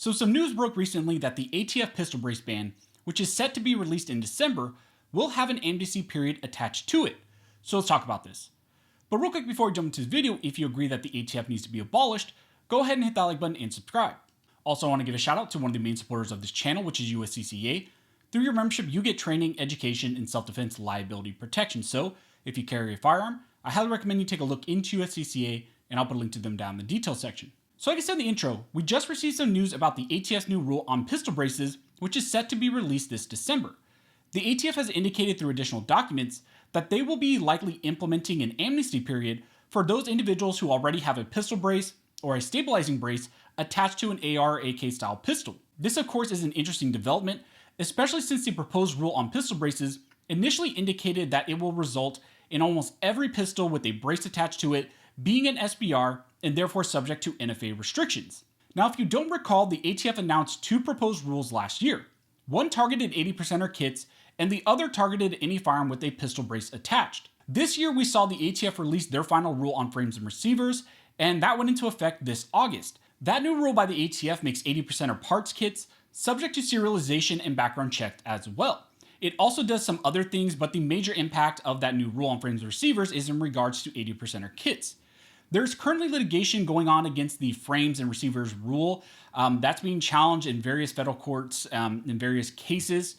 So some news broke recently that the ATF pistol brace ban, which is set to be released in December, will have an amnesty period attached to it. So let's talk about this. But real quick before we jump into this video, if you agree that the ATF needs to be abolished, go ahead and hit that like button and subscribe. Also, I want to give a shout out to one of the main supporters of this channel, which is USCCA. Through your membership, you get training, education, and self-defense liability protection. So if you carry a firearm, I highly recommend you take a look into USCCA, and I'll put a link to them down in the details section. So like I said in the intro, we just received some news about the ATF's new rule on pistol braces, which is set to be released this December. The ATF has indicated through additional documents that they will be likely implementing an amnesty period for those individuals who already have a pistol brace or a stabilizing brace attached to an AR or AK style pistol. This of course is an interesting development, especially since the proposed rule on pistol braces initially indicated that it will result in almost every pistol with a brace attached to it being an SBR and therefore subject to NFA restrictions. Now, if you don't recall, the ATF announced two proposed rules last year. One targeted 80%er kits, and the other targeted any firearm with a pistol brace attached. This year, we saw the ATF release their final rule on frames and receivers, and that went into effect this August. That new rule by the ATF makes 80%er parts kits subject to serialization and background checked as well. It also does some other things, but the major impact of that new rule on frames and receivers is in regards to 80%er kits. There's currently litigation going on against the frames and receivers rule. That's being challenged in various federal courts in various cases.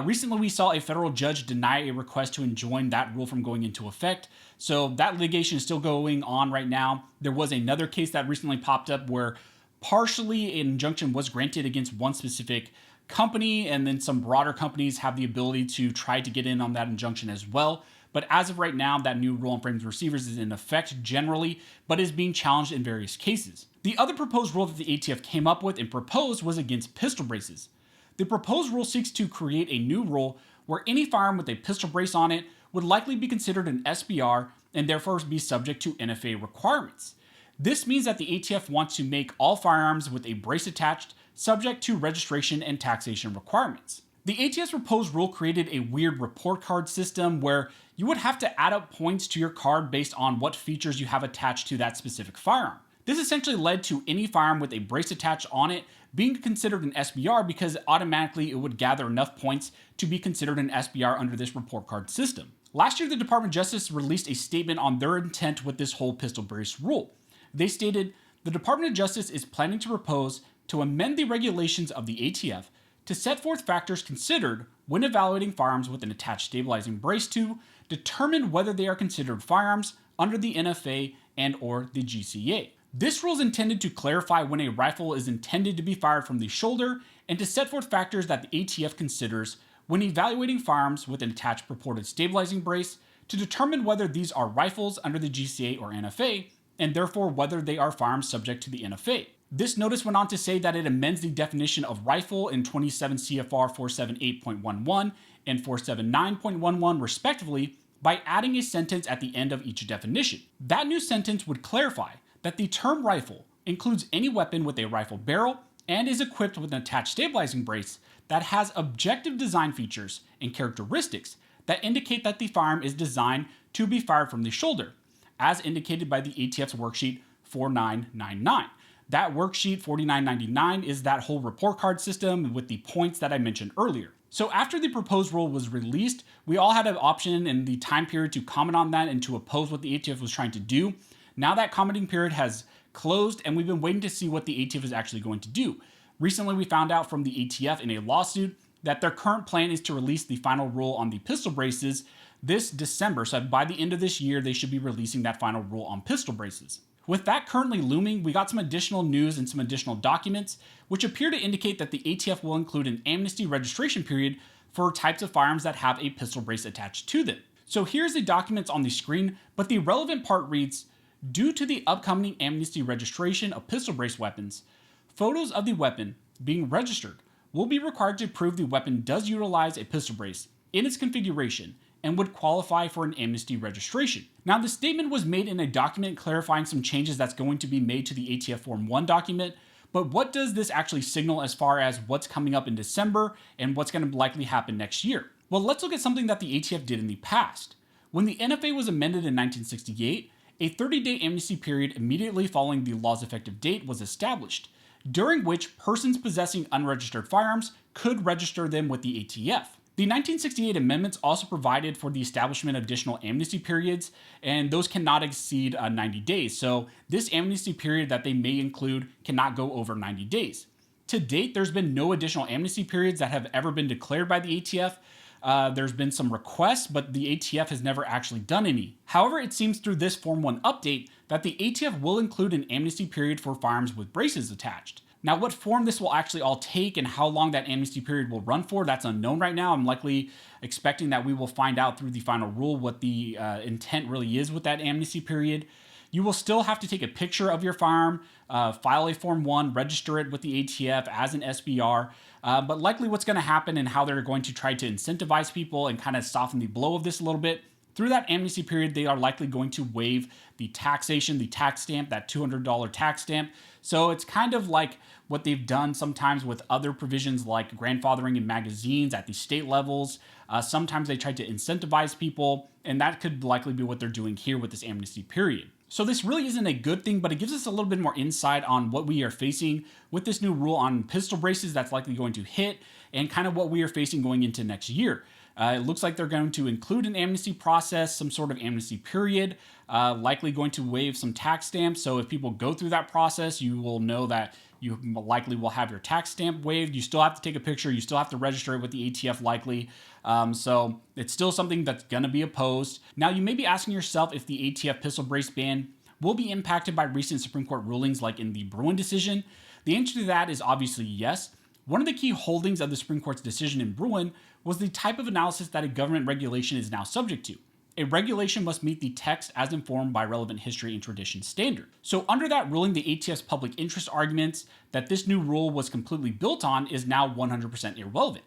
Recently, we saw a federal judge deny a request to enjoin that rule from going into effect. So that litigation is still going on right now. There was another case that recently popped up where partially an injunction was granted against one specific company, and then some broader companies have the ability to try to get in on that injunction as well. But as of right now, that new rule on frames and receivers is in effect generally, but is being challenged in various cases. The other proposed rule that the ATF came up with and proposed was against pistol braces. The proposed rule seeks to create a new rule where any firearm with a pistol brace on it would likely be considered an SBR and therefore be subject to NFA requirements. This means that the ATF wants to make all firearms with a brace attached subject to registration and taxation requirements. The ATF's proposed rule created a weird report card system where you would have to add up points to your card based on what features you have attached to that specific firearm. This essentially led to any firearm with a brace attached on it being considered an SBR because automatically it would gather enough points to be considered an SBR under this report card system. Last year, the Department of Justice released a statement on their intent with this whole pistol brace rule. They stated, "The Department of Justice is planning to propose to amend the regulations of the ATF to set forth factors considered when evaluating firearms with an attached stabilizing brace to determine whether they are considered firearms under the NFA and or the GCA." This rule is intended to clarify when a rifle is intended to be fired from the shoulder and to set forth factors that the ATF considers when evaluating firearms with an attached purported stabilizing brace to determine whether these are rifles under the GCA or NFA, and therefore whether they are firearms subject to the NFA. This notice went on to say that it amends the definition of rifle in 27 CFR 478.11 and 479.11 respectively by adding a sentence at the end of each definition. That new sentence would clarify that the term rifle includes any weapon with a rifle barrel and is equipped with an attached stabilizing brace that has objective design features and characteristics that indicate that the firearm is designed to be fired from the shoulder, as indicated by the ATF's worksheet 4999. That worksheet 4999 is that whole report card system with the points that I mentioned earlier. So after the proposed rule was released, we all had an option in the time period to comment on that and to oppose what the ATF was trying to do. Now that commenting period has closed and we've been waiting to see what the ATF is actually going to do. Recently, we found out from the ATF in a lawsuit that their current plan is to release the final rule on the pistol braces this December. So by the end of this year, they should be releasing that final rule on pistol braces. With that currently looming, we got some additional news and some additional documents, which appear to indicate that the ATF will include an amnesty registration period for types of firearms that have a pistol brace attached to them. So here's the documents on the screen, but the relevant part reads, "Due to the upcoming amnesty registration of pistol brace weapons, photos of the weapon being registered will be required to prove the weapon does utilize a pistol brace in its configuration and would qualify for an amnesty registration." Now, the statement was made in a document clarifying some changes that's going to be made to the ATF Form 1 document, but what does this actually signal as far as what's coming up in December and what's going to likely happen next year? Well, let's look at something that the ATF did in the past. When the NFA was amended in 1968, a 30-day amnesty period immediately following the law's effective date was established. during which persons possessing unregistered firearms could register them with the ATF. The 1968 amendments also provided for the establishment of additional amnesty periods, and those cannot exceed 90 days. So this amnesty period that they may include cannot go over 90 days. To date, there's been no additional amnesty periods that have ever been declared by the ATF. There's been some requests, but the ATF has never actually done any. However, it seems through this Form 1 update that the ATF will include an amnesty period for firearms with braces attached. Now, what form this will actually all take and how long that amnesty period will run for, that's unknown right now. I'm likely expecting that we will find out through the final rule what the intent really is with that amnesty period. You will still have to take a picture of your firearm, file a Form 1, register it with the ATF as an SBR. But likely what's going to happen and how they're going to try to incentivize people and kind of soften the blow of this a little bit, through that amnesty period, they are likely going to waive the taxation, the tax stamp, that $200 tax stamp. So it's kind of like what they've done sometimes with other provisions like grandfathering in magazines at the state levels. Sometimes they try to incentivize people, and that could likely be what they're doing here with this amnesty period. So this really isn't a good thing, but it gives us a little bit more insight on what we are facing with this new rule on pistol braces that's likely going to hit and kind of what we are facing going into next year. It looks like they're going to include an amnesty process, some sort of amnesty period, likely going to waive some tax stamps. So if people go through that process, you will know that you likely will have your tax stamp waived. You still have to take a picture. You still have to register it with the ATF likely. So it's still something that's going to be opposed. Now, you may be asking yourself if the ATF pistol brace ban will be impacted by recent Supreme Court rulings like in the Bruin decision. The answer to that is obviously yes. One of the key holdings of the Supreme Court's decision in Bruin was the type of analysis that a government regulation is now subject to. A regulation must meet the text as informed by relevant history and tradition standard. So under that ruling, the ATF's public interest arguments that this new rule was completely built on is now 100% irrelevant.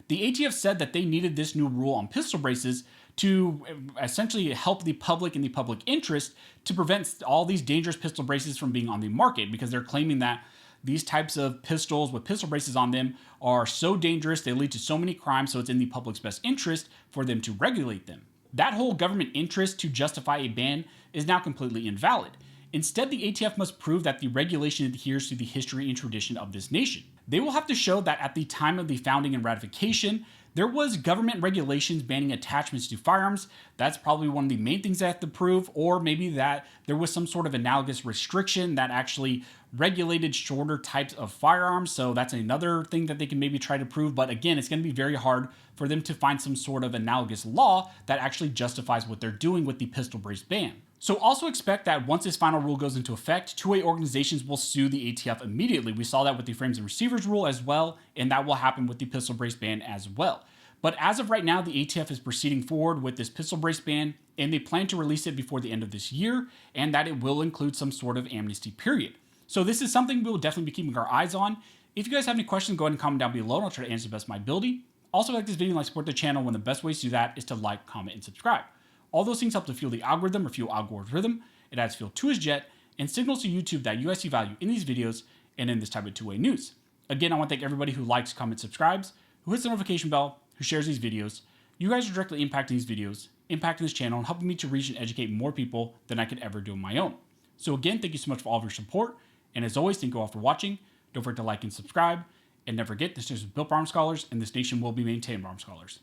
The ATF said that they needed this new rule on pistol braces to essentially help the public and the public interest to prevent all these dangerous pistol braces from being on the market, because they're claiming that these types of pistols with pistol braces on them are so dangerous, they lead to so many crimes, so it's in the public's best interest for them to regulate them. That whole government interest to justify a ban is now completely invalid. Instead, the ATF must prove that the regulation adheres to the history and tradition of this nation. They will have to show that at the time of the founding and ratification, there was government regulations banning attachments to firearms. That's probably one of the main things they have to prove, or maybe that there was some sort of analogous restriction that actually regulated shorter types of firearms. So that's another thing that they can maybe try to prove. But again, it's going to be very hard for them to find some sort of analogous law that actually justifies what they're doing with the pistol brace ban. So also expect that once this final rule goes into effect, two-way organizations will sue the ATF immediately. We saw that with the frames and receivers rule as well, and that will happen with the pistol brace ban as well. But as of right now, the ATF is proceeding forward with this pistol brace ban, and they plan to release it before the end of this year, and that it will include some sort of amnesty period. So this is something we will definitely be keeping our eyes on. If you guys have any questions, go ahead and comment down below, and I'll try to answer the best of my ability. Also, like this video and like support the channel, one of the best ways to do that is to like, comment, and subscribe. All those things help to fuel the algorithm or fuel Al Gore's rhythm. It adds fuel to his jet and signals to YouTube that you guys see value in these videos and in this type of two-way news. Again, I want to thank everybody who likes, comments, subscribes, who hits the notification bell, who shares these videos. You guys are directly impacting these videos, impacting this channel, and helping me to reach and educate more people than I could ever do on my own. So again, thank you so much for all of your support. And as always, thank you all for watching. Don't forget to like and subscribe. And never forget, this is built by armed scholars, and this nation will be maintained by armed scholars.